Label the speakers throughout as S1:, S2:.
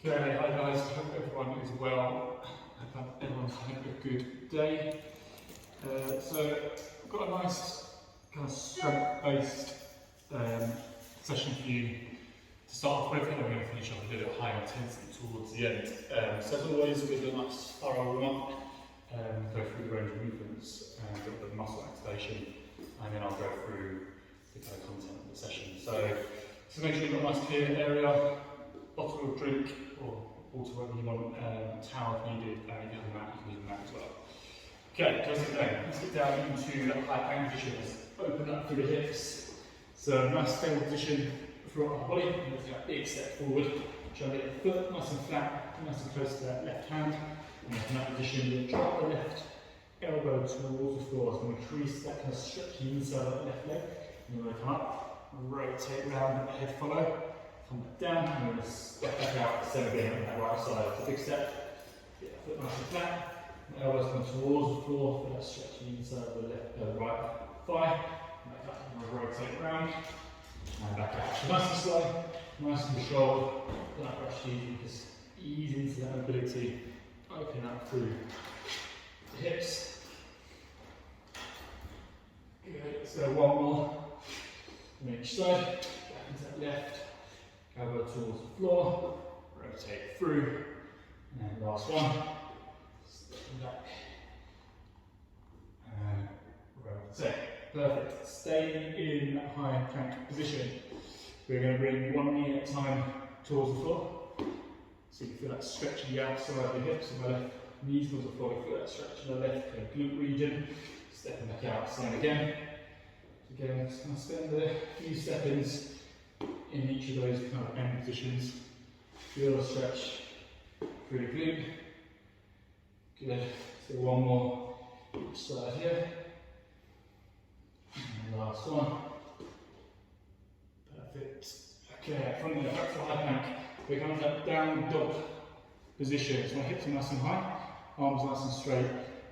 S1: Okay, hi guys, hope everyone is well. Hope everyone's having a good day. So I've got a nice kind of strength-based session for you to start off with, and we're going to finish off a little bit higher intensity towards the end. So as always, we'll do a nice thorough warm-up, go through the range of movements and a little bit of muscle activation, and then I'll go through the kind of content of the session. So make sure you've got a nice clear area, bottle of drink or water, whatever you want, towel if needed, and if you have a mat, you can use a mat as well. Okay, let's get down. Let's get down into that high plank position. Let's open up through the hips. So nice stable position throughout the body. Let's take a big step forward. Try to get the foot nice and flat, nice and close to that left hand. And in that position, you'll drop the left elbow towards the floor. So I'm going to crease that kind of stretching inside of the left leg. And you're going to come up, rotate around, head follow. Come back down, and we're going to step back out, same again on that right side. It's a big step. Get the foot nice and flat. The elbows come towards the floor, for that stretching inside of the right thigh. Back up, and we'll rotate around. And back out. So nice and slow, nice and controlled. Don't rush you, just ease into that mobility. Open up through the hips. Good. Let's go one more on each side. Back into that left. Elbow towards the floor, rotate through, and last one, stepping back, and rotate. Perfect. Stay in that high plank position. We're going to bring one knee at a time towards the floor. So you can feel that stretching the outside of the hips, and the left knees towards the floor. You feel that stretch in the left kind of glute region. Stepping back out, same again. So again, just going to spend a few seconds in each of those kind of end positions. Feel the stretch through the glute. Good. So one more each side here. And last one. Perfect. Okay, from there, back to the high plank. We're going to that down dog position. So my hips are nice and high, arms nice and straight.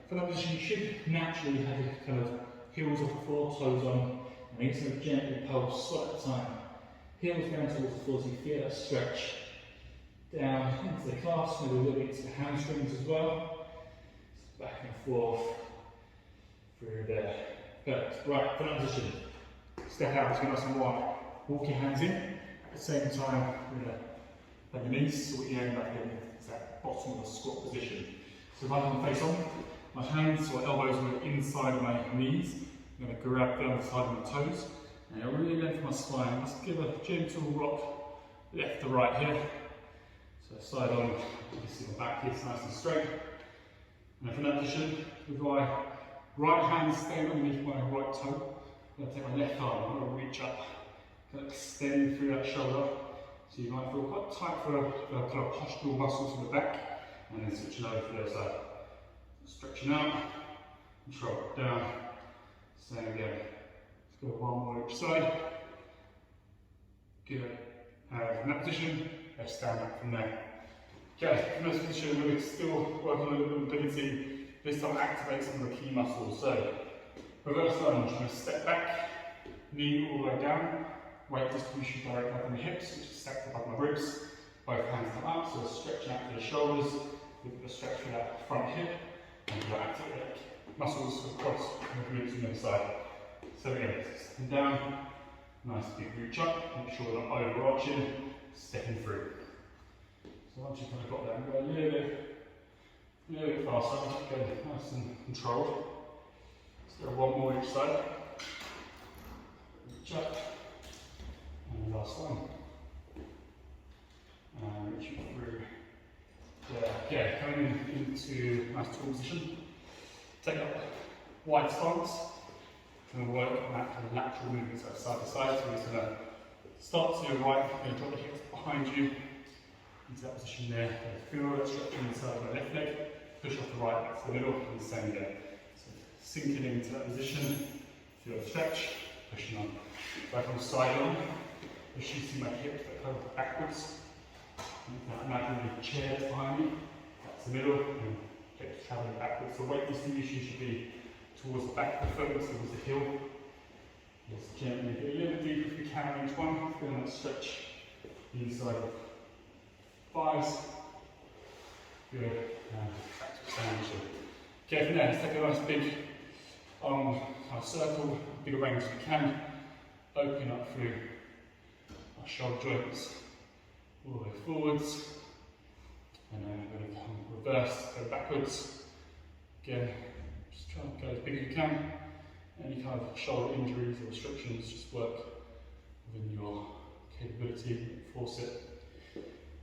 S1: For that position, you should naturally have your kind of heels off the floor, toes on, and you sort of gently pulse one at a time. Heels down towards the floor, so you feel that stretch down into the calves, maybe a little bit into the hamstrings as well. Back and forth through there. Perfect. Right, for that position, step out, it's nice and wide. Walk your hands in. At the same time, we're going to bend your knees, so what you end up in is that bottom of the squat position. So if I can face on, my hands or elbows are inside of my knees. I'm going to grab down the side of my toes. And I'll really lengthen my spine. Let's give a gentle rock left to right here. So side on, you can see my back here, it's nice and straight. And from that position, with my right hand staying underneath my right toe, I'm going to take my left arm, I'm going to reach up, kind of extend through that shoulder. So you might feel quite tight for the kind of postural muscles in the back, and then switching over to the other side. Stretching out, control down, same again. Go one more each side. Good. From that position, let's stand up from there. Okay, from this position, we're still working on a little mobility. This time activate some of the key muscles. So, reverse lunge, I'm going to step back, knee all the way down, weight distribution directly up on the hips, which is stacked above my ribs. Both hands come up, so stretch out to the shoulders, look at the stretch for that front hip, and you'll activate muscles across the glutes on the other side. So again, stepping down, nice big reach up, make sure we're not overarching, stepping through. So once you've kind of got that, go a little bit faster, go nice and controlled. Let's go one more each side. Reach up, and last one. And reach through there. Okay, coming into nice tall position. Take up wide stance. Going to work on that kind of lateral movement, so side to side. So we're just going to start to your right, going to drop the hips behind you into that position there. Feel that stretching inside of my left leg, push off the right back to the middle, and the same again. So sinking into that position, feel the stretch, pushing on. Back on the side on, just shooting my hips that go backwards. That imaginary chair behind me, that's the middle, and hips travelling backwards. So weight distribution should be towards the back of the foot, towards the heel. Just gently get a little deeper if you can on each one. Feel that stretch inside of 5s. Good. And back to standing position. Okay, from there, let's take a nice big circle, big range as we can. Open up through our shoulder joints, all the way forwards. And then we're going to come reverse, go backwards. Again, just try and go as big as you can. Any kind of shoulder injuries or restrictions, just work within your capability, force it.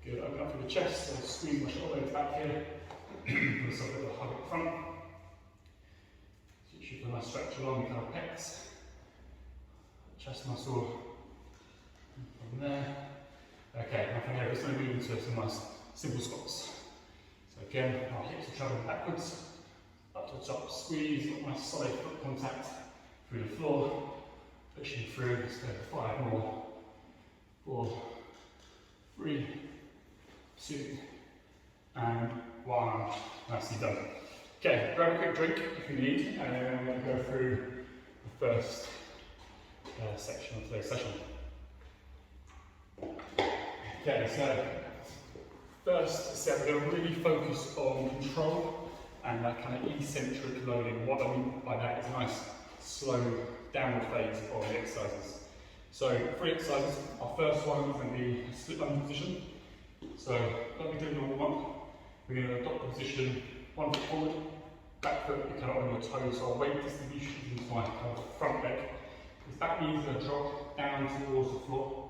S1: Good, open up through the chest, so squeeze my shoulder blades back here. Put a bit of a hug at the front. So you should feel a nice stretch along the kind of pecs. Chest muscle. From there. Okay, now from here, we're just going to move into some nice simple squats. So again, our hips are travelling backwards, up to the top, squeeze, nice solid foot contact through the floor, pushing through. Let's go 5 more. 4, 3, 2, and 1. Nicely done. Okay, grab a quick drink if you need, and then we're going to go through the first section of today's session. Okay, so first step, we're going to really focus on control and that kind of eccentric loading. What I mean by that is a nice slow downward phase of the exercises. So 3 exercises. Our first one is going to be a split lunge position. So like we did in normal one, we're going to adopt the position, 1 foot forward, back foot, you're kind of on your toes, so our weight distribution is my kind of front leg. This back knee is going to drop down towards the floor.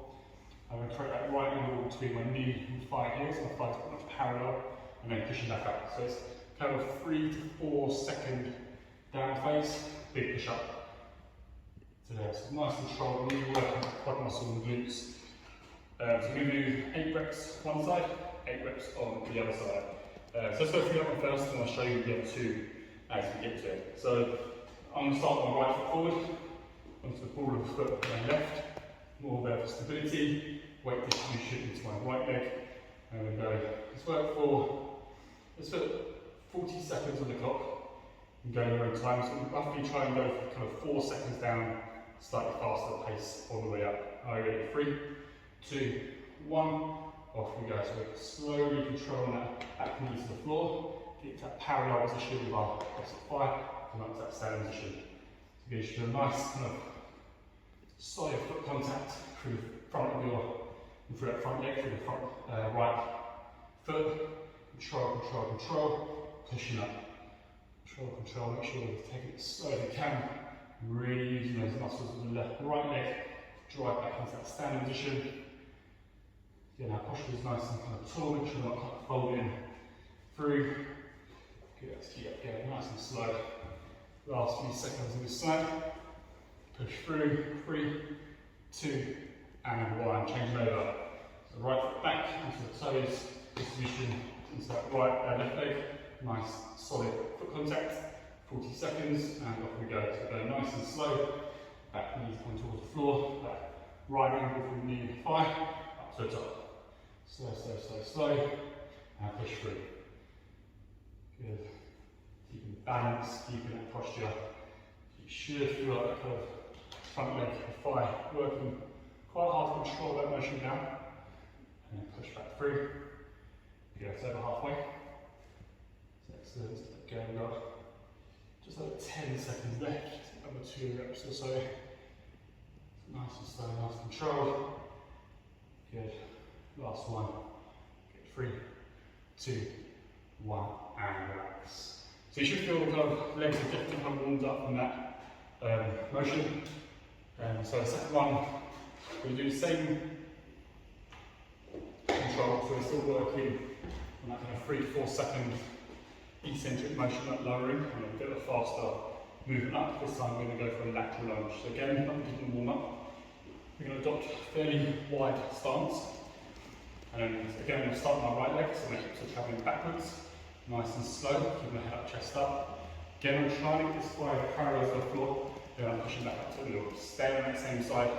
S1: I'm going to create that right angle between my knee and thigh here, so my thighs are pretty much parallel, and then pushing back up. So it's kind of a 3 to 4 second down phase, big push up to there. So nice control, really working the quad muscle and glutes. So we're going to do 8 reps one side, 8 reps on the other side. So let's go through that one first, and I'll show you the other 2 as we get to it. So I'm going to start with my right foot forward, onto the ball of the foot on my left. More there for stability, weight distribution into my right leg, and we go. Let's work for, let's put 40 seconds on the clock, and go in your own time. So we roughly try and go for kind of 4 seconds down, slightly faster pace all the way up. Are you ready? 3, 2, 1, off we go. So we're slowly controlling that back knee to the floor, get to that parallel position with our opposite thigh, come up to that standing position. So you should do a nice kind of solid foot contact through the front of your, through that front leg, through the front right foot. Control, control, control, pushing up. Control, control, make sure you take it as slow as you can. Really using those muscles of the left, right leg to drive back into that standing position. Again, our posture is nice and kind of tall, make sure we're not kind of folding through. Good, let's keep it going nice and slow. Last few seconds of this side. Push through, 3, 2, and 1. Changing over. So right foot back into the toes, distribution into that right left leg. Nice solid foot contact. 40 seconds, and off we go. So go nice and slow. Back knees coming towards the floor. That right angle from the knee and thigh up to the top. Slow, slow, slow, slow, and push through. Good. Keeping balance, keeping that posture. You should feel like that kind of front leg and thigh working quite hard to control that motion down, and then push back through. Good, it's over halfway. That's excellent. Again, we've got just over 10 seconds left, over 2 reps or so. Nice and slow, nice control. Good. Last one. Good. 3, 2, 1, and relax. So you should feel the kind of legs are definitely kind of warmed up from that motion. So the second one, we'll do the same control, so we're still working on that kind of 3 to 4 second eccentric motion, that lowering, and a bit of a faster movement up. This time we're going to go for a lateral lunge. So again, like we did in warm up, we're going to adopt a fairly wide stance. And then again, we're going to start on our right leg, so my hips are travelling backwards, nice and slow, keeping the head up, chest up. Again, I'm trying to get this thigh parallel to the floor. Then I'm pushing back up to the middle. Stay on that same side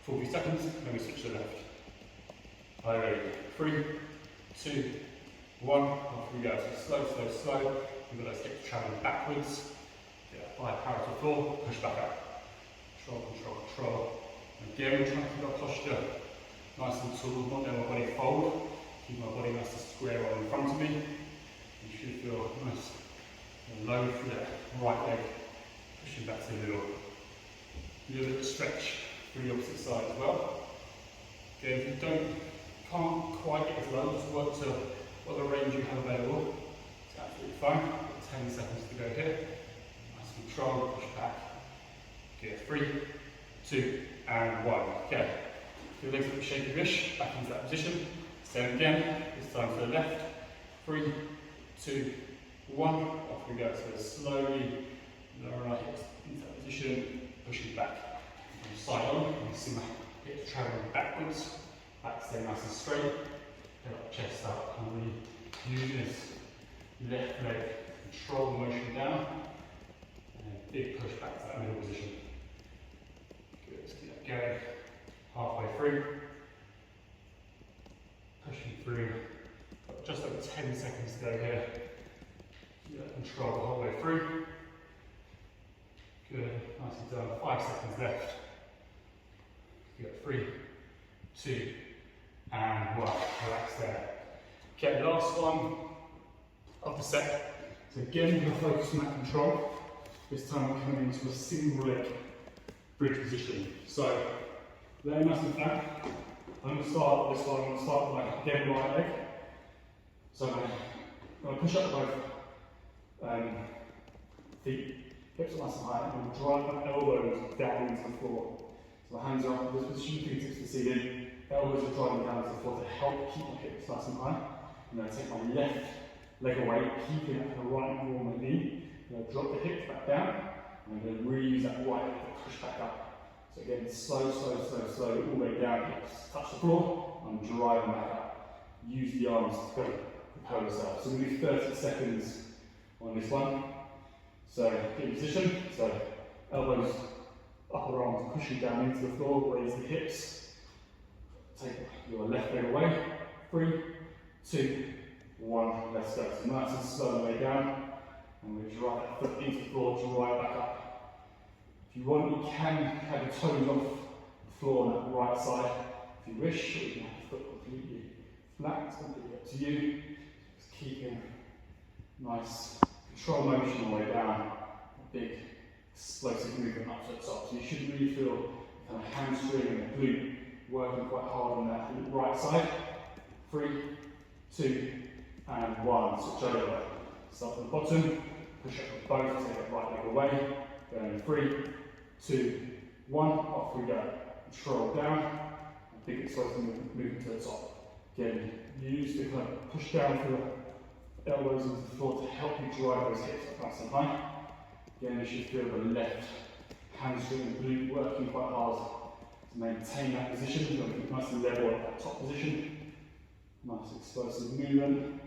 S1: for 40 seconds, then we switch to the left. Are you ready? 3, 2, 1, off we go. So slow, slow, slow. We've got those hips travelling backwards. Get that thigh parallel to the floor, push back up. Control, control, control. And again, we're trying to keep our posture nice and tall, not letting our body fold. Keep my body nice and square on in front of me. You should feel nice and low through that right leg, pushing back to the middle. A little bit of stretch through the opposite side as well. Again, if you can't quite get as low, just work to whatever range you have available. It's absolutely fine. 10 seconds to go here. Nice control, push back. Good, 3, 2, and 1. Okay. Your legs a bit shaky-ish, back into that position. Same again, this time to the left. 3, 2, 1. Off we go. So slowly lower our hips into that position, pushing back. From side on, you can see my hips traveling backwards. Back stay nice and straight. Get our chest up. And really use this left leg, control the motion down. And then big push back to that middle position. Good, let's keep that going. Halfway through. Pushing through. Got just over 10 seconds to go here. Keep that control the whole way through. Good, nicely done. 5 seconds left. Good, 3, 2, and 1. Relax there. Okay, last one of the set. So again, we're focused on that control. This time we're coming into a single leg bridge position. So, lay nice and flat. I'm going to start this one. I'm going to start with my again right leg. So I'm going to push up both feet, hips are nice and high, and I'm going to drive my elbows down into the floor. So my hands are up in this position, fingertips to the ceiling, elbows are driving down to the floor to help keep my hips nice and high. I'm going to take my left leg away, keeping it at the right angle on my knee. I'm going to drop the hips back down, and I'm going to really use that right leg to push back up. So again, slow, all the way down, hips touch the floor, I'm driving back up. Use the arms to propel yourself. So we do 30 seconds on this one. So get in position, so elbows, upper arms pushing down into the floor, raise the hips. Take your left leg away. 3, 2, 1, let's go. So nice and slow the way down. And we drive that foot into the floor, drive back up. If you want, you can have your toes off the floor on that right side. If you wish, or you can have the foot completely flat. It's completely up to you. Just keeping nice control motion all the way down. A big explosive movement up to the top. So you should really feel kind of hamstring and glute working quite hard on that right side. 3, 2, and 1. Switch over. Start from the bottom. Push up with both. Take that right leg away. Going 3, 2, 1, off we go. Control down, and big explosive movement to the top. Again, use the kind of push down through the elbows into the floor to help you drive those hips up nice and high. Again, you should feel the left hamstring and glute working quite hard to maintain that position. You're going to keep nice and level at that top position. Nice explosive movement.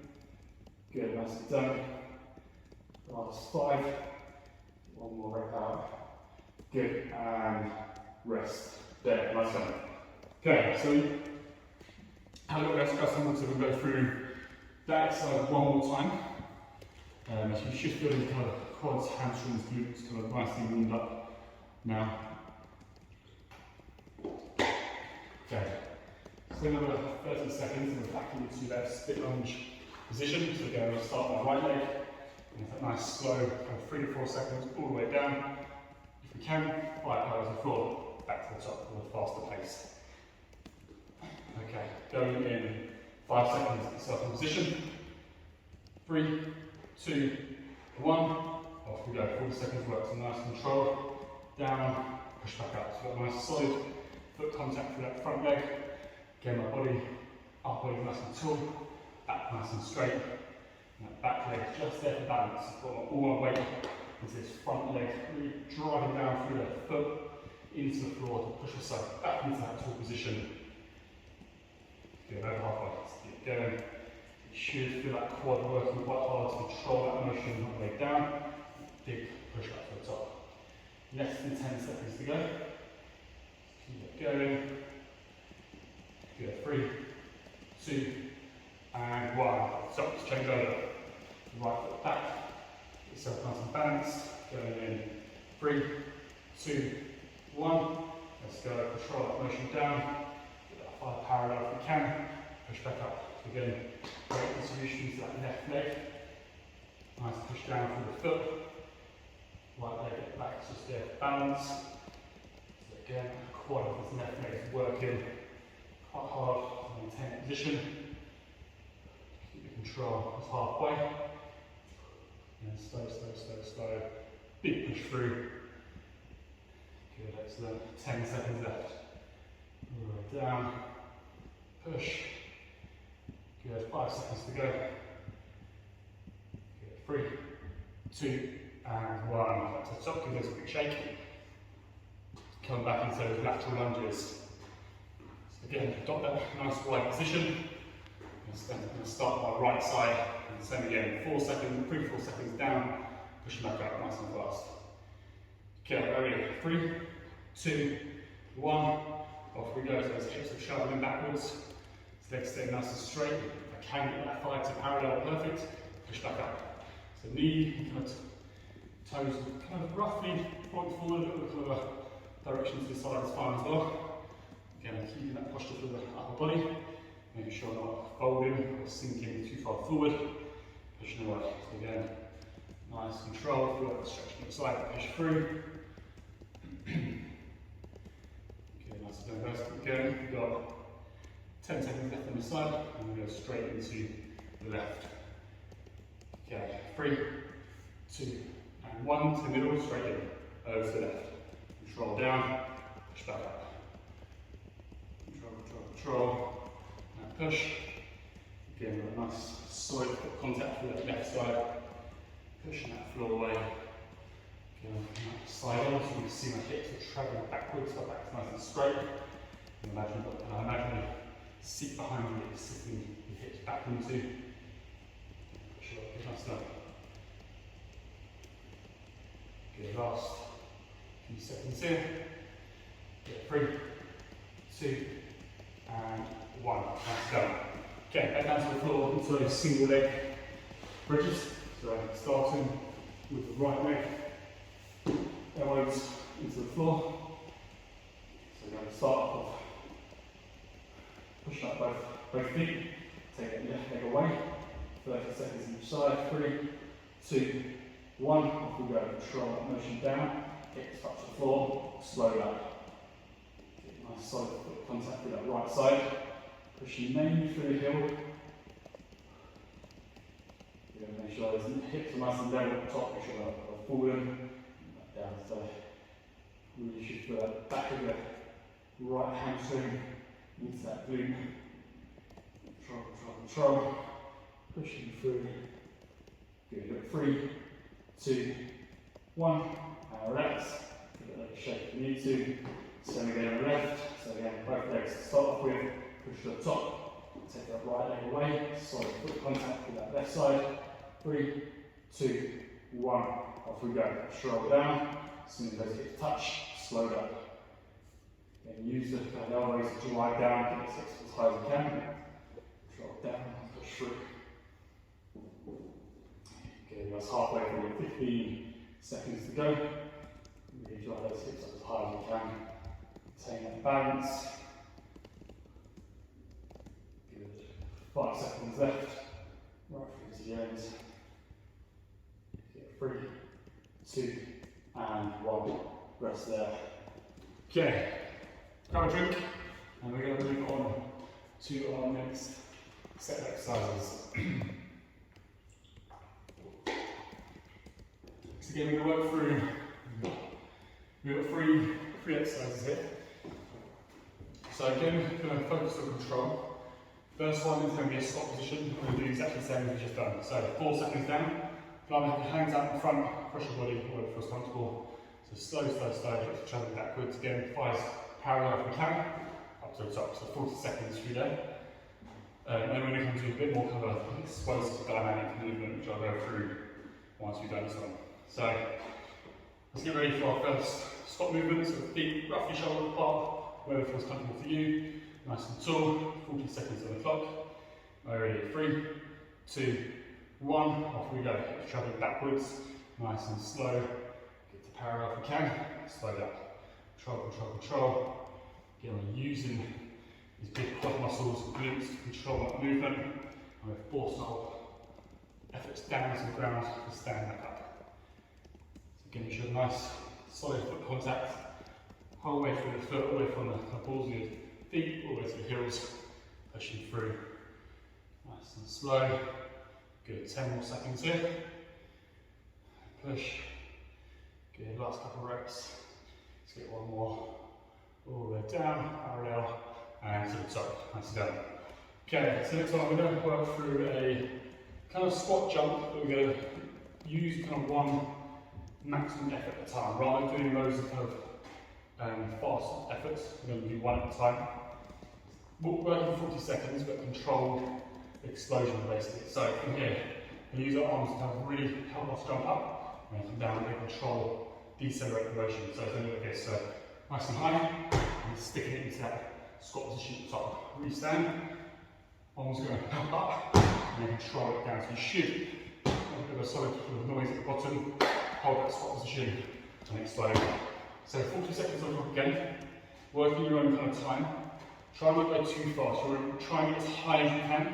S1: Good, nicely done. Last 5. One more rep out. Good, and rest. There, nice one. Okay, so have a little rest afterwards, so we'll go through that exercise one more time. So you should feel the kind of quads, hamstrings, glutes kind of nicely warmed up now. Okay, so another 30 seconds and we're back into that split lunge position. So again, we'll start with my right leg. And that nice slow, kind of 3 to 4 seconds all the way down. If we can, 5 powers on the floor, back to the top with a faster pace. Okay, going in 5 seconds, get yourself in position. 3, 2, 1, off we go. 40 seconds work, so nice control. Down, push back up. So we've got a nice solid foot contact through that front leg. Again, my body, upper body nice and tall, back nice and straight. And that back leg just there for balance. Put all my weight into this front leg, really driving down through the foot into the floor to push yourself back into that tall position. Good, over halfway. Let's keep going. You should feel that quad working quite hard to control that motion all the way down. Big push up to the top. Less than 10 seconds to go. Keep it going. Good, 3, 2, and 1. So let's change over. Right foot back. Get yourself nice and balanced. Going in 3, 2, 1. Let's go. Control that motion down. Get that 5 parallel if we can. Push back up. Again, great distribution to that left leg. Nice push down through the foot. Right leg at the back, just there, balance. So again, quad of this left leg is working quite hard to maintain that position. Keep your control as halfway. And slow, slow, slow, slow. Big push through. Good, excellent. 10 seconds left. Right down. Push. Good, 5 seconds to go. Good, 3, 2, and 1. Back to the top, give those a quick shake. Come back into those lateral lunges. So again, adopt that nice wide position. I'm going to start my right side, and same again, 4 seconds, 3, 4 seconds down, push back up nice and fast. Okay, ready, 3, 2, 1, off we go. So those hips are shoveling backwards, legs stay nice and straight. If I can get that thigh to parallel, perfect, push back up. So knee, kind of toes kind of roughly point forward, a bit of a direction to the side is fine as well. Again, keeping that posture for the upper body. Making sure I'm not folding or sinking too far forward, pushing away. So again, nice control, feel like the stretch on the side, push through. Okay, nice and reverse. Again, we've got 10 seconds left on the side, and we go straight into the left. Okay, 3, 2, and 1 to the middle, straight in, over to the left. Control down, push back up. Control, control, control. Push. Again, with a nice solid foot contact with that left side. Pushing that floor away. Again, side on, so you can see my hips are travelling backwards, so back nice and straight. And imagine the seat behind you is sitting your hips back into. Push it up, nice and up. Good, last few seconds here. Get 3, 2, and 1. That's done. Okay, head down to the floor into those single leg bridges. So starting with the right leg, elbows into the floor. So we're going to start off, push up both feet, take that left leg away, 30 seconds each side, 3, 2, 1, off we go. Control that motion down, hips touch the floor, slow down. Nice solid foot contact with that right side. Pushing mainly through the heel. Make sure those hips are nice and down at the top, make sure they're forward. Back down, so really should feel that back of the right hamstring into that glute. Control, control, control. Pushing through. Good. 3, 2, 1. And relax. Give it a little shake if you need to. Same again on the left. So again, both legs to start off with. Push to the top, take that right leg away, solid foot contact with that left side. 3, 2, 1, off we go. Stroll down, as soon as those hips touch, slow down. Then use the elbows to drive down, get the hips as high as you can. Stroll down and push through. Okay, that's halfway through, 15 seconds to go. Really drive those hips up as high as you can. Maintain that balance. 5 seconds left, right through to the end. 3, 2, and 1. Rest there. Okay, grab a drink, and we're going to move on to our next set of exercises. So again, we're going to work through, we've got three exercises here. So again, we're going to focus on control. First one is going to be a squat position. We're going to do exactly the same as we've just done. So 4 seconds down, fly your hands out in front, cross your body, whatever feels comfortable. So slow, slow, slow, just travel backwards. Again, thighs parallel if we can, up to the top. So 40 seconds through there. And then we're going to come to a bit more kind of explosive dynamic movement, which I'll go through once we've done this one. So let's get ready for our first squat movement. So feet roughly shoulder apart, wherever feels comfortable for you. Nice and tall, 40 seconds on the clock. Ready, 3, 2, 1, off we go. Travelling backwards, nice and slow. Get to parallel if we can, slow down. Control, control, control. Again, we're using these big quad muscles and glutes to control that movement, and we're forcing our efforts down to the ground to stand back up. So again, you should have nice solid foot contact, whole way through the foot, all the way from the balls of your feet, all the way to the heels, pushing through. Nice and slow. Good, 10 more seconds here. Push. Good, last couple of reps. Let's get one more. All the way down, parallel, and to the top. Nice and done. Okay, so next one we're going to work through a kind of squat jump, but we're going to use kind of one maximum effort at a time. Rather than doing loads of kind of fast efforts, we're going to do one at a time. We'll work in 40 seconds, but controlled explosion basically. So from here, we use our arms to kind of really help us jump up, and come down and control, decelerate the motion. So it's like this. So nice and high, and sticking it into that squat position at the top. Restand, arms are going to help up, and then control it down. So you should have a bit of a solid noise at the bottom, hold that squat position, and explode. So 40 seconds on top again, working your own kind of time. Try not to go too fast. You're trying to get as high as you can,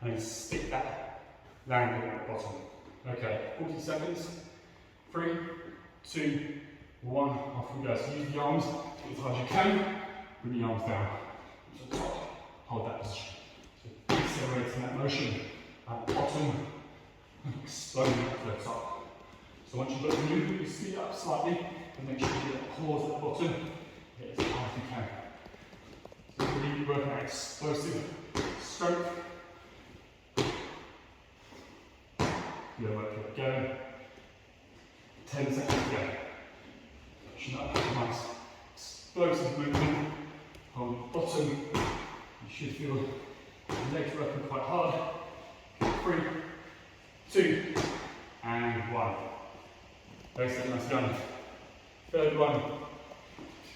S1: and then stick that landing at the bottom. Okay, 40 seconds. 3, 2, 1, off we go. So use the arms as high as you can. Bring the arms down to the top. Hold that position. So accelerating that motion at the bottom, exploding up to the top. So once you've got the movement, you speed up slightly, and make sure you get a pause at the bottom. Get as high as you can. So really working out explosive strength. Good work, keep going. 10 seconds to go. Pushing up, nice explosive movement. On the bottom, you should feel the legs working quite hard. 3, 2, and 1. Very simple, nice done. Third one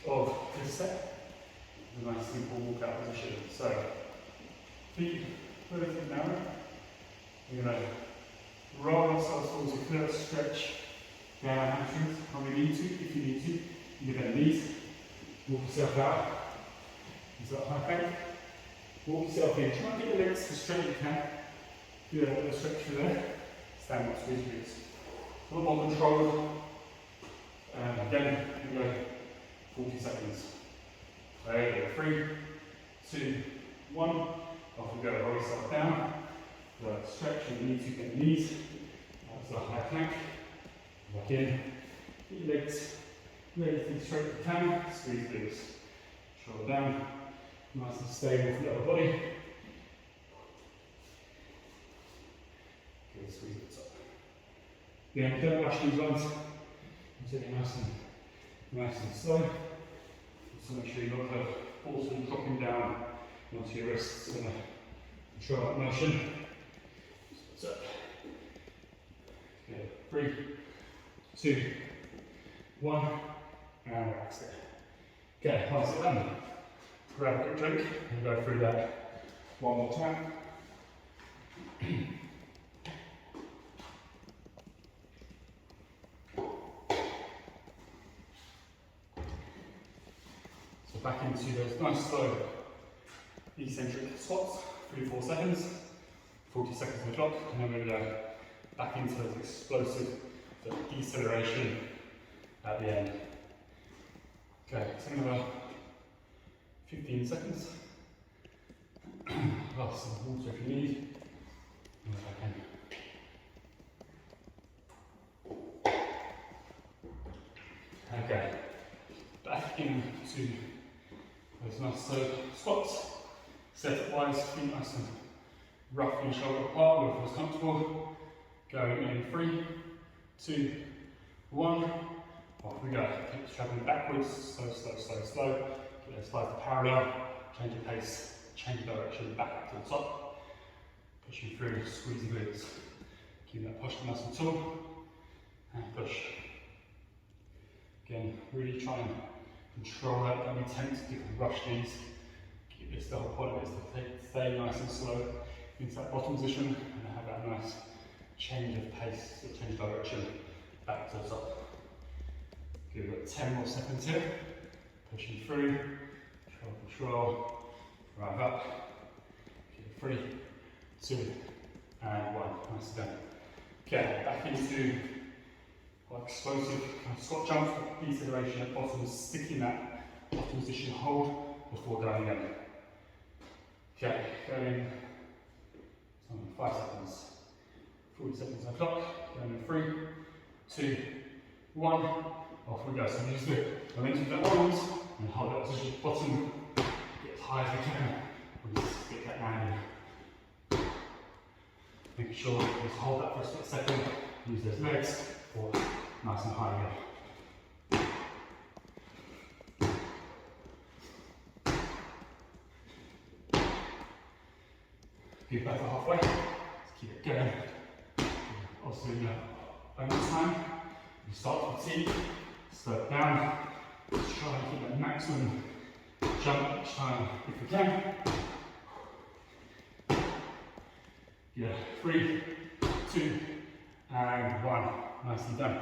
S1: of this set. A nice simple walkout position. So, feet relatively narrow. We're going to roll ourselves towards a clear stretch down our hamstrings when we need to, if you need to. You bend the knees, walk yourself out. Into that high plank. Walk yourself in. Try and get your legs as straight as you can. Do a little stretch through there. Stand up, squeeze your glutes. A little more control. And again, we go 40 seconds. There we go. 3, 2, 1. Off we go. Roll yourself down. Stretch if you need to, get the knees. That's a high plank. Back in. Get your legs relatively straight as you can. Squeeze the glutes. Shoulder down. Nice and stable for the upper body. Good, squeeze it up. Again, don't rush these ones. Take it nice and slow. So make sure you're not also dropping down onto your wrists and control that motion. So, good. 3, 2, 1, and relax it. Okay, pass it done. Grab a quick drink and go through that one more time. So back into those nice slow eccentric squats, 3-4 seconds, 40 seconds on the clock, and then we're going to go back into those explosive deceleration at the end. Okay, so another 15 seconds. Last some water if you need. And back in. Okay, back into those nice slow squats. Setup wise, feet nice and roughly shoulder apart, where it feels comfortable. Going in 3, 2, 1. Off we go. Keep travelling backwards, slow, slow, slow, slow. Get those slides to parallel, change your pace, change your direction back to the top. Pushing through, squeeze the glutes. Keep that posture nice and tall. And push. Again, really try and control that. Don't be tempted to rush these. Keep this, the whole point of it is to stay nice and slow into that bottom position and have that nice change of pace, so change direction back to the top. Give it 10 more seconds here. Pushing through, control, Right up. Okay, 3, 2, and 1. Nice and done. Okay, back into our explosive kind of squat jump. Deceleration at bottom, sticking that bottom position hold before going in. Okay, going 5 seconds. 40 seconds on the clock. Going in 3, 2, 1. Off we go. So use the momentum of that arms and hold that position bottom. Get as high as we can. And just get that landing. Making sure you just hold that for a split second. Use those legs for nice and high again. Keep that for halfway. Let's keep it going. Also, over time, you start to fatigue, slow it down. Just try and keep that maximum jump each time if you can. Yeah, 3, 2, and 1. Nicely done.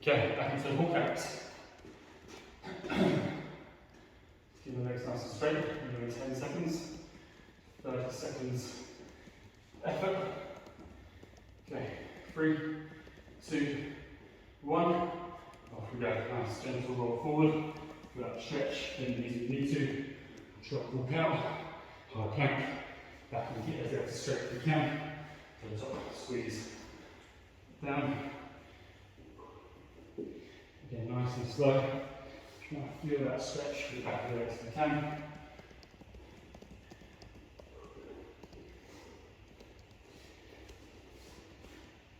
S1: Okay, back into the walkouts. Keep the legs nice and straight. We're doing 10 seconds. 30 seconds effort. Okay, 3, 2, 1. Off we go. Nice, gentle roll forward. Without stretch, bend the knees if you need to. Drop, walk out. High plank. Back and get as out straight as you can. To the top, squeeze down. Again, nice and slow. Try and feel that stretch with the back of the legs if you can.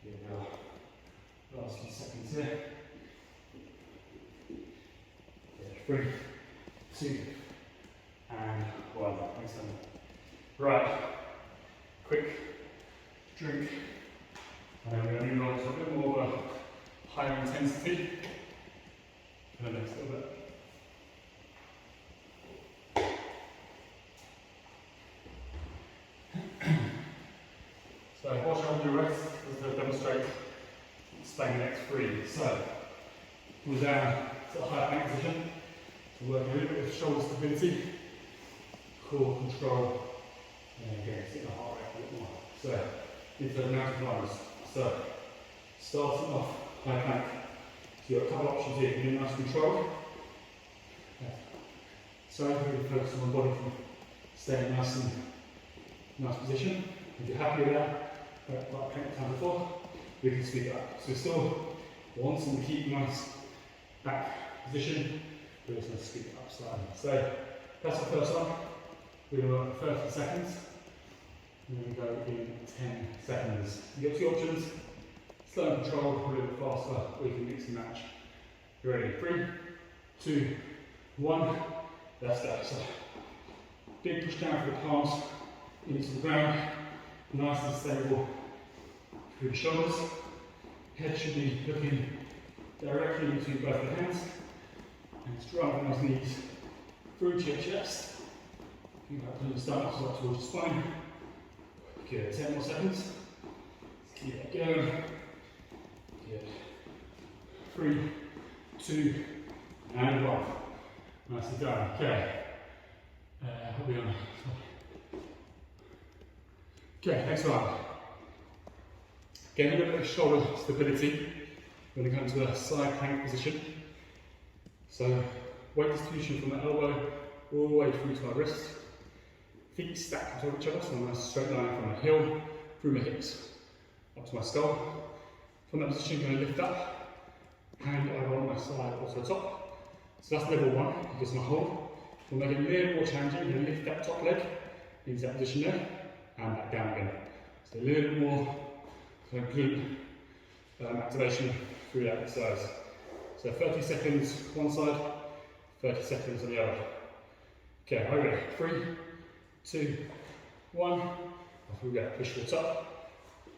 S1: Here we go. Last few seconds here. 3, 2, and 1. Excellent. Right. Quick drink. And then we're going to move on to a bit more of a higher intensity for the next little bit. So, whilst you're on your rest, let's demonstrate, explain the next 3. So, pull down to a high plank position. So, working a little bit of shoulder stability, core control, and again, sit the heart rate a bit more. So, into the mountain climbers. So, starting off high plank. So, you've got a couple of options here. You can do nice control. So, really focus on the body from staying nice and nice position. If you're happy with that, like plenty of time before, we can speed it up. So, we're still wanting to keep nice back position, we're just going to speed it up slightly. So, that's the first one. We're going to work for 30 seconds. And then we go in 10 seconds. You get 2 options. Slow and control, a little bit faster, or you can mix and match. You ready? 3, 2, 1. Let's go. So, big push down for the palms into the ground. Nice and stable through the shoulders. Head should be looking directly into both the hands. And just driving those knees through to your chest. Think about pulling the stomach up towards the spine. Good, 10 more seconds. Let's keep that going. Good. 3, 2, and 1. Nicely done. Okay. What are we on? Okay, next one. Again, a little bit of shoulder stability. We're going to go into a side plank position. So, weight distribution from the elbow all the way through to our wrist. Feet stacked on top of each other, so a nice straight line from my heel through my hips up to my skull. From that position, I'm going to lift up, hand over on my side or to the top. So that's level 1, just my hold. We'll make it a little more challenging. I'm going to lift that top leg into that position there, and back down again. So a little bit more kind of glute activation through that exercise. So 30 seconds one side, 30 seconds on the other. Okay, are you ready? 3, 2, 1. Off we go. Push to the top.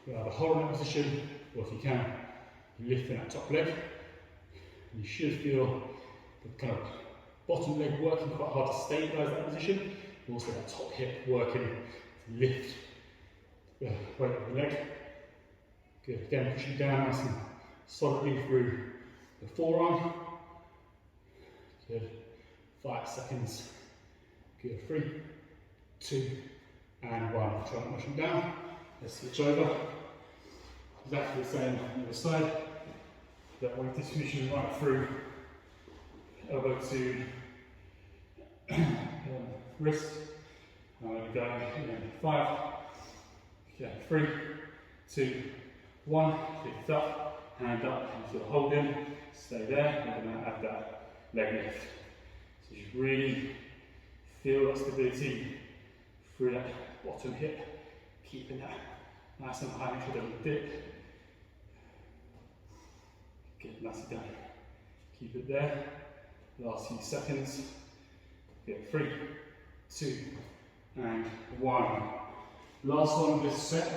S1: You'll have a hold in that position, or if you can, lifting that top leg. You should feel the kind of bottom leg working quite hard to stabilise that position. Also that top hip working to lift the weight of the leg. Good. Again, pushing down nice and solidly through the forearm. Good. 5 seconds. Good. 3, 2, and 1. Try not pushing down. Let's switch over. Exactly the same on the other side. That weight distribution right through elbow to wrist. I'm going to go in 5, okay, 3, 2, 1. Lift up, hand up, and feel hold in. Stay there. We're going to add that leg lift. So you really feel that stability through that bottom hip, keeping that nice and high, make sure it doesn't dip. Get nicely done. Keep it there. Last few seconds. Get 3, 2, and 1. Last one of this set.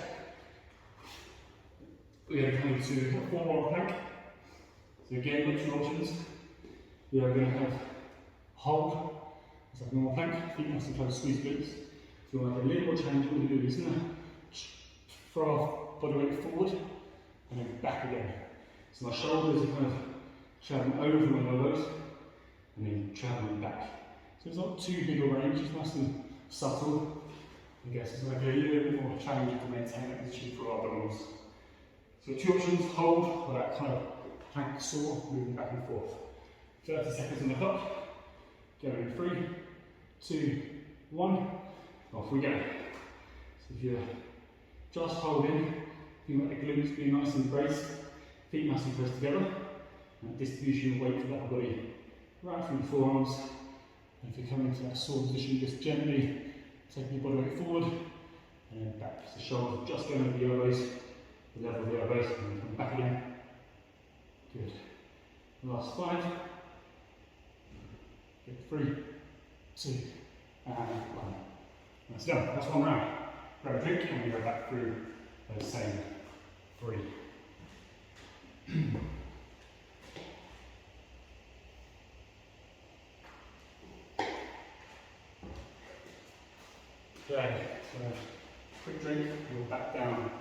S1: We are coming to a forearm plank. So again, look your options. We are going to have hold. It's like a normal plank. Feet nice and close, squeeze glutes. So we want to have a little more change. What we do is going to throw our body weight forward and then back again. So my shoulders are kind of travelling over my elbows and then travelling back. So it's not too big a range, it's nice and subtle. I guess it's going to be a little bit more challenging to maintain that position for our abdominals. So 2 options, hold, or that kind of plank saw, moving back and forth. 30 seconds on the clock. Go in 3, 2, 1. Off we go. So if you're just holding, you want the glutes being nice and braced, feet nice and close together, and distribution of weight for that body right through the forearms. And if you come into that saw position, just gently taking your body weight forward and then back. So shoulders just going over the elbows, the level of the elbows, and then come back again. Good. Last 5. Good. 3, 2, and 1. That's done. That's 1 round. Grab a drink and we go back through those same 3. Okay, so quick drink, we'll back down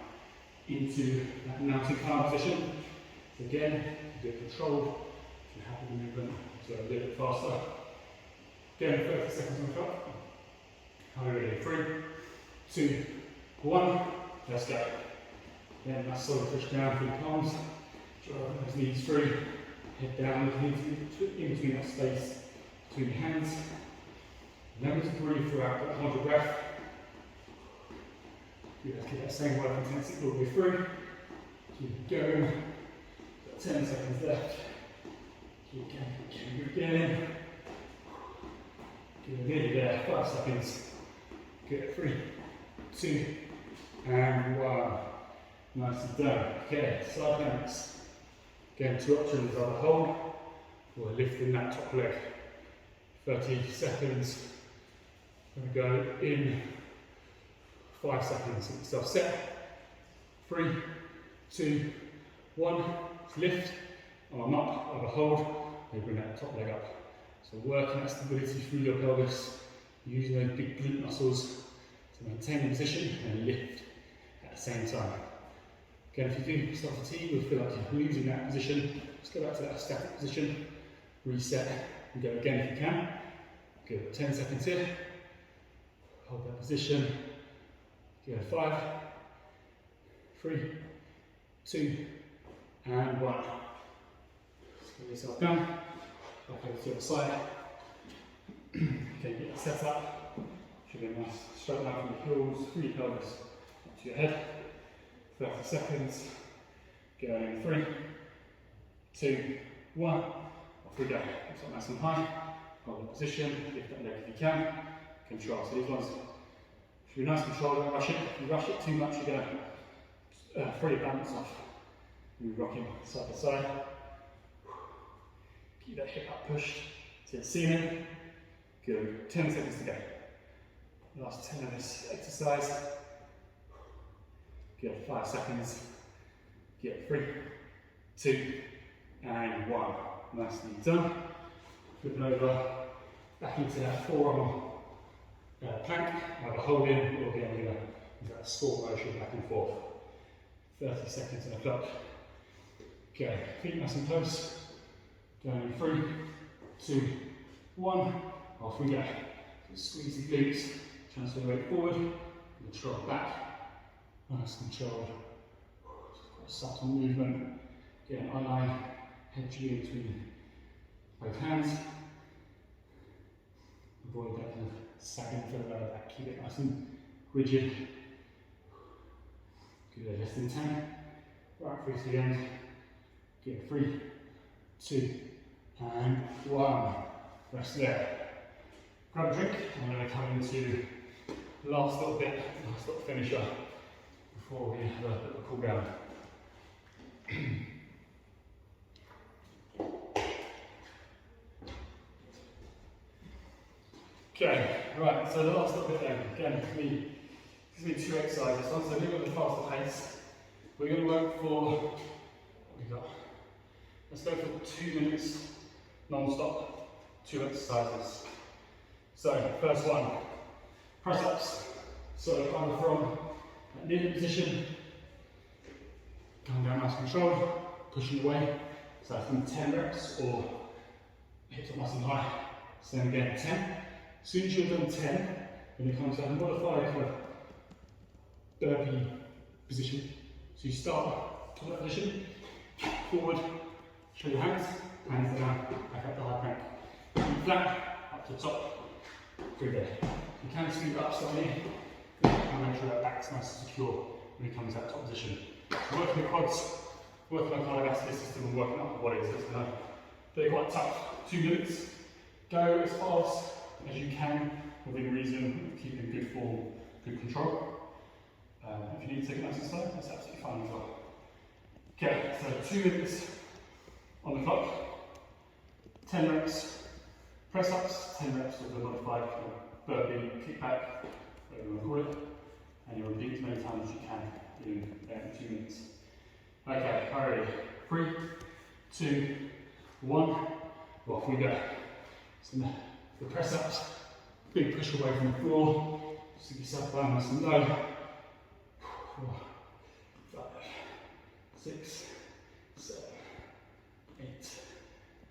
S1: into that mountain climb position. So again, do it controlled, if you're happy with the movement, so a little bit faster. Again, 30 seconds on the clock. Are we ready? 3, 2, 1, let's go. Then nice solid push down through the palms, drive those knees through, head down, in between that space between your hands. Remember to breathe throughout, but hold your breath. Let's keep that same work intensity all the way through. Keep going. Got 10 seconds left. Keep going, keep going. Good, nearly there. 5 seconds. Good. 3, 2, and 1. Nicely done. Okay, side planks. Again, 2 options: either hold or lifting that top leg. 30 seconds. I'm going to go in 5 seconds. Get yourself set. 3, 2, 1. Lift. Arm up. Either hold. And bring that top leg up. So working that stability through your pelvis, using those big glute muscles to maintain the position and lift at the same time. Again, if you do start fatigue or feel like you're losing that position, just go back to that static position, reset, and go again if you can. Good. 10 seconds here. Hold that position. Go 5, 3, 2, and 1. Get yourself down. Back over to the other side. Okay, get it set up. Should be a nice straight line from the heels, through your pelvis, up to your head. 30 seconds. Go in 3, 2, 1. Off we go. Lift up nice and high. Hold the position. Lift that leg if you can. Control. So these ones should be nice control. Don't rush it. If you rush it too much, you're going to throw your balance off. You're rocking side to side. Keep that hip up pushed to the ceiling. Good. 10 seconds to go. Last 10 of this exercise. Good. 5 seconds. Good. 3, 2, and 1. Nicely done. Flipping over back into that forearm plank. Either hold in or again we're going to that squat motion back and forth. 30 seconds on the clock. Okay. Feet nice and close. Down in 3, 2, 1. Off we go. Squeeze the glutes, Transfer the weight forward, control back, nice controlled, quite a subtle movement. Again, eye line, head due between both hands. Avoid that kind of sagging for the lower back, keep it nice and rigid. Good, less than 10. Right through to the end. Good, 3, 2, and 1. Rest there. Grab a drink, and I'm going to come into the last little bit, last little finisher before we have a little cool down. Okay, right, so the last little bit then, again, for me, this is 2 exercises. So a little bit of a faster pace. We're going to work for, what have we got? Let's go for 2 minutes, non-stop, 2 exercises. So, first one, press-ups. So, either from that kneeling position, come down nice and controlled, pushing away. So that's from 10 reps, or hips up nice and high. So then again, 10. As soon as you've done 10, then it comes to a modified kind of burpee position. So you start top of that position, forward, show your hands down, back up to high plank. Keep flat, up to the top, through there. You can scoot up slightly, and make sure that back's nice and secure when it comes to that top position. So working the quads, working on cardiovascular system and working up the body, so it's going to be quite tough. 2 minutes, go as fast as you can within reason, keeping good form, good control. If you need to take it nice and slow, that's absolutely fine as well. Okay, so 2 minutes on the clock, 10 reps, press ups, 10 reps with the modified burpee, kick back, whatever you want to call it, and you'll repeat as many times as you can in 2 minutes. Okay, alright, 3, 2, 1, off we go. So the press ups, big push away from the floor, sit yourself down nice and low. 4, 5, 6, 7, 8,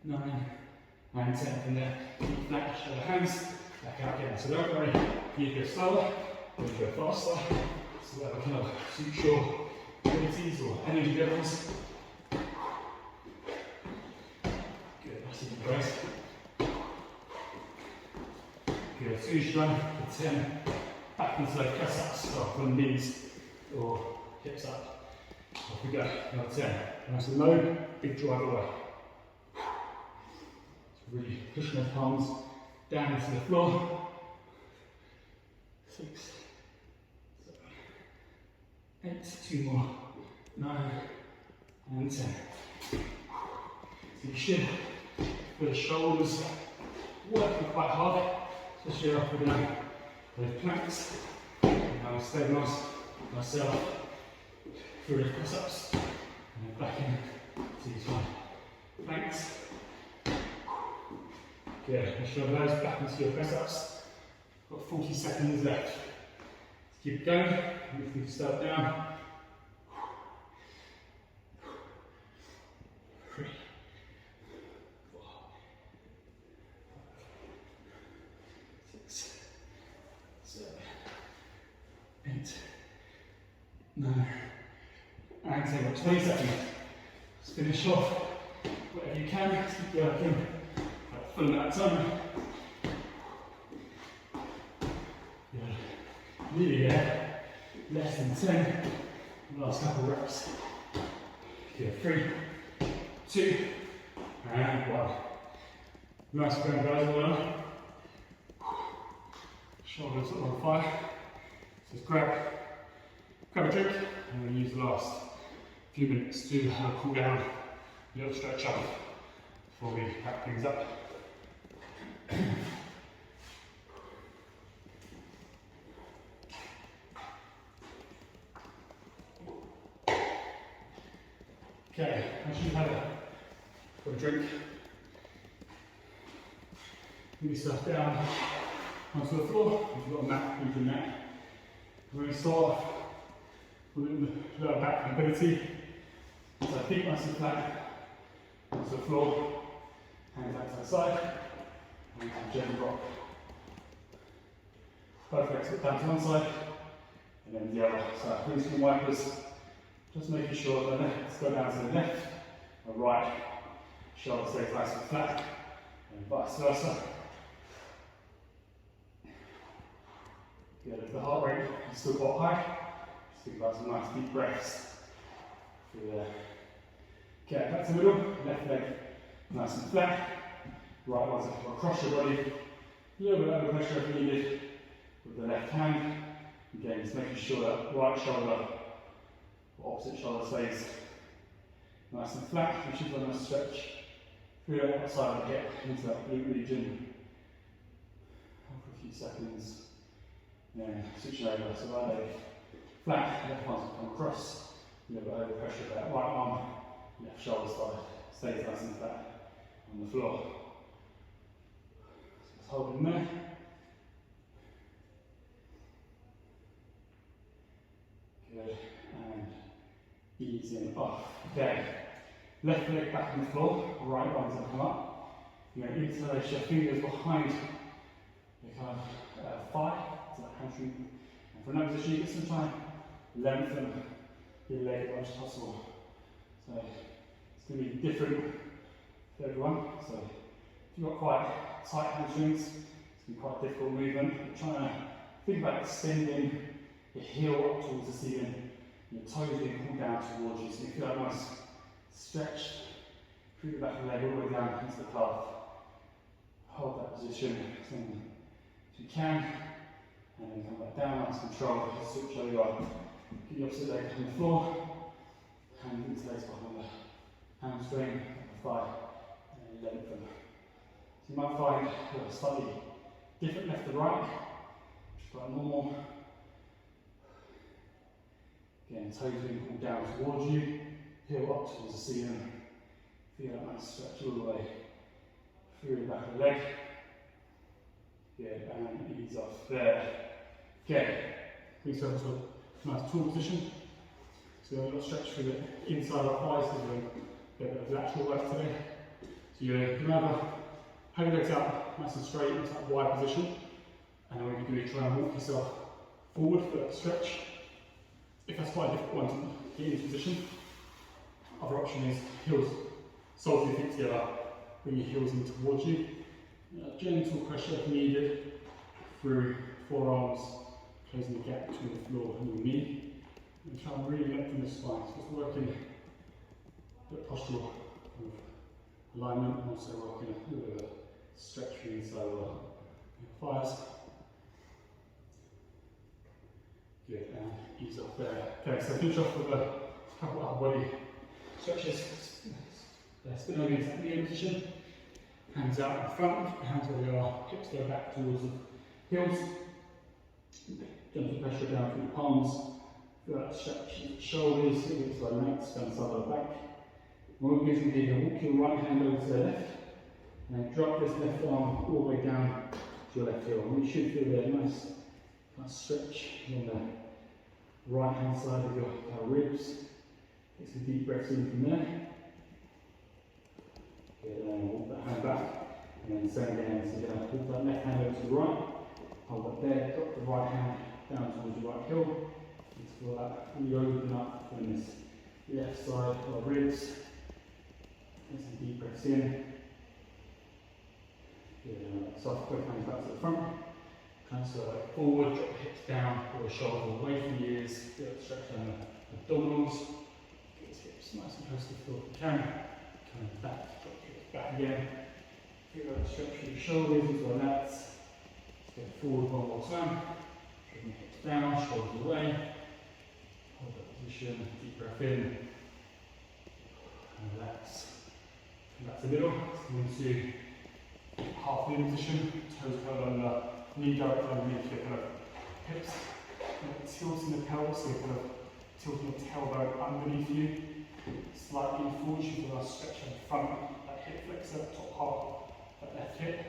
S1: 9, and 10. From there, keep flat, show the hands, back out again. So don't worry, you go slower, you go faster, so that will kind of suit your abilities or energy levels. Good, that's it, guys. Good, as soon as you're done for 10, back into those press ups, so from the knees or hips up. Off we go, another 10. Nice and low, big drive away. So really pushing those palms down into the floor. 6, 7, 8, 2 more, 9, and 10. So you should feel the shoulders working quite hard, especially after doing those planks. Now stabilise myself through the press-ups and then back in to these planks. Good, push your elbows back into your press-ups. Got 40 seconds left. Let's keep going, if we can start down. 3, 4, 5, 6, 7, 8, 9, and 10. Got 20 seconds. Let's finish off whatever you can. Let's keep working. Full amount of time. Good. Nearly there. Less than 10. Last couple of reps. Good. 3, 2, and 1. Nice going, guys. Well done. Shoulders on fire. Just grab a drink, and we'll use the last few minutes to cool down, a little stretch up before we wrap things up. Okay, once you've had a drink, move yourself down onto the floor. If you've got a mat, use your mat. We're going to start off with the lower back mobility. So feet nice and flat onto the floor, hands out to the side, and gently rock. both legs put down to one side, and then the other. So windscreen wipers, just making sure that the legs go down to the left, the right shoulder stays nice and flat, and vice versa. Good, if the heart rate is still quite high, just think about some nice deep breaths through there. Okay, back to the middle, left leg nice and flat, right one's across your body, a little bit over pressure if needed with the left hand. Again, just making sure that right shoulder, or opposite shoulder stays nice and flat, which is going to stretch through the outside of the hip into that glute region for a few seconds. Then switching over, so right leg flat, left one's come across, a little bit over pressure there, right arm, left shoulder side, stays nice and flat on the floor. So just hold in there. Good, and easing off. Okay, left leg back on the floor, right arm's going to come up. You're going to interlace your fingers behind the kind of thigh, to that hamstring. And from that position, you get some time, lengthen your leg as much as possible. So it's going to be different for everyone. So if you've got quite tight hamstrings, it's going to be quite a difficult movement. But trying to think about extending your heel up towards the ceiling, your toes being pulled down towards you, so you feel that nice stretch through the back of the leg all the way down into the calf. Hold that position as you can, and then come back down, nice control, switch over, get your opposite leg on the floor, hand interlace behind the hamstring, the thigh, and then lengthen. So you might find a slightly different left to right, which is quite normal. Again, toes being pulled down towards you, heel up towards the ceiling. Feel that nice stretch all the way through the back of the leg. Good, and ease off there. Okay, bring yourself into a nice tall position. So we've got to stretch through the inside of our thighs, so we're doing a bit of lateral work today. So you're going to have your legs out nice and straight into that wide position. And then what you do is try and walk yourself forward for that stretch. If that's quite a difficult one to get into position, other option is heels, soles of your feet together, bring your heels in towards you. Gentle pressure if needed through forearms, closing the gap between the floor and your knee. And try and really lengthen the spine. So it's working a bit of postural alignment and also working a little bit of a stretch through the inside of your thighs. Good, and ease off there. Okay, so finish off with a couple of upper body stretches. Spin over into that knee position. Hands out in front, hands where they are, hips go back towards the heels. Gentle pressure down through the palms. Feel that stretch in the shoulders, into the legs, down the side of the back. What we're going to do is walk your right hand over to the left, and then drop this left arm all the way down to your left heel. And you should feel there a nice stretch on the right hand side of your ribs. Take some deep breaths in from there. Good, and then walk that hand back, and then same again. So you're going to walk that left hand over to the right, hold that there, drop the right hand down towards your right heel. Just feel that really open up from this left side of our ribs. Take some deep breaths in. Good, and soft, both hands back to the front. Transfer that forward, drop the hips down, pull the shoulders away from the ears, feel that stretch down the abdominals. Get the hips nice and close to the floor if you can. Coming back, drop the hips back again. Feel that stretch through the shoulders into the lats. Let's go forward one more time. Bring the hips down, shoulders away. Hold that position, deep breath in. And relax. Come back to the middle. Come into half knee position, toes curled under. Knee directly underneath your kind of hips, tilting the pelvis, so you're kind of tilting the tailbone underneath you, slightly forward, you feel a stretch in front, that hip flexor, that top half, that left hip.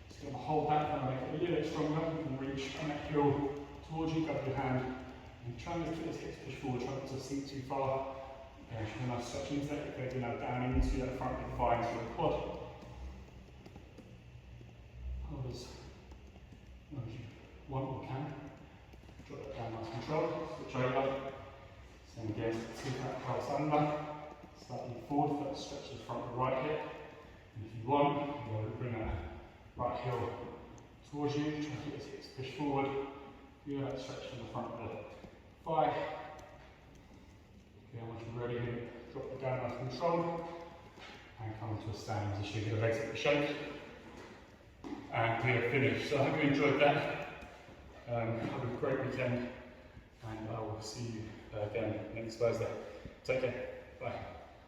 S1: Just going to hold that and make it a little bit stronger. You can reach on that heel towards you, grab your hand, and try and lift those hips, push forward, try not to sink too far. And try and stretch into that hip, now down into that front hip vine to the quad. Hold as long as you want or can. stretch the front of the right hip. And if you want, you'll bring that right heel towards you, try to get the hips push forward. Feel that stretch from the front of the thigh. Okay, once you're ready, drop it down nice and controlled. And come to a standing position, get the legs up the shape. And we are finished. So I hope you enjoyed that. Have a great weekend. And I will see you again next Thursday. Take care. Bye.